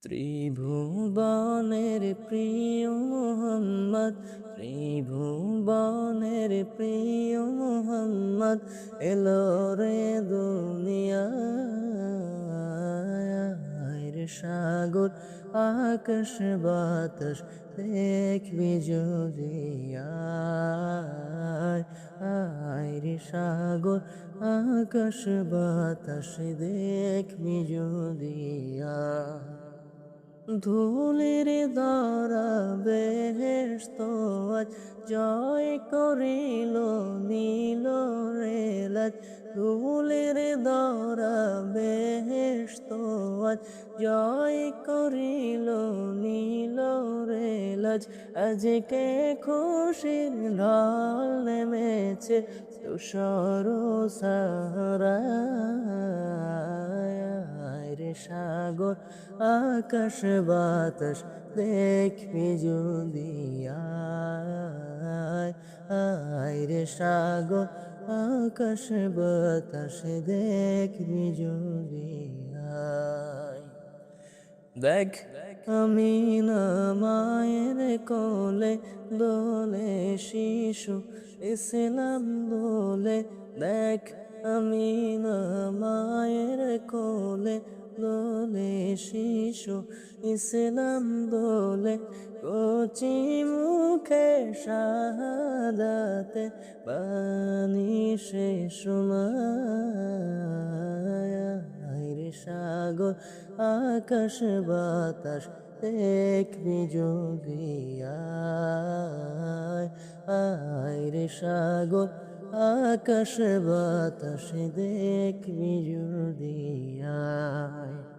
ত্রিভুবনের প্রিয় মোহাম্মদ, ত্রিভুবনের প্রিয় মোহাম্মদ এলো রে দুনিয়ায় রে সাগর আকাশ বাতাস দেখবি যদি আয় আয় রে সাগর আকাশ বাতাস দেখবি যদি আয় ধুলির দ্বারা বেহেশত আজ জয় করিল নীল রেলাজ ধুলির দ্বারা বেহেশত আজ জয় করিল নীল রেলাজ আজকে খুশির ঢল নেমেছে তুষার সাহারায় রে সাগর আকাশ বাতাস দেখবি যদি আয় আয় রে সাগর আকাশ বাতাস দেখবি যদি আয় দেখ আমিনা মায়ের কোলে দোলে শিশু ইসলাম দোলে দেখ আমিনা মায়ের কোলে দোলে শিশু ইসলাম দোলে কচি মুখে শাহাদাতে বাণী সে শোনায় রে সাগর আকাশ বাতাস দেখবি যদি আয় আয় রে সাগর আকাশ বাতাস দেখবি যদি আয়।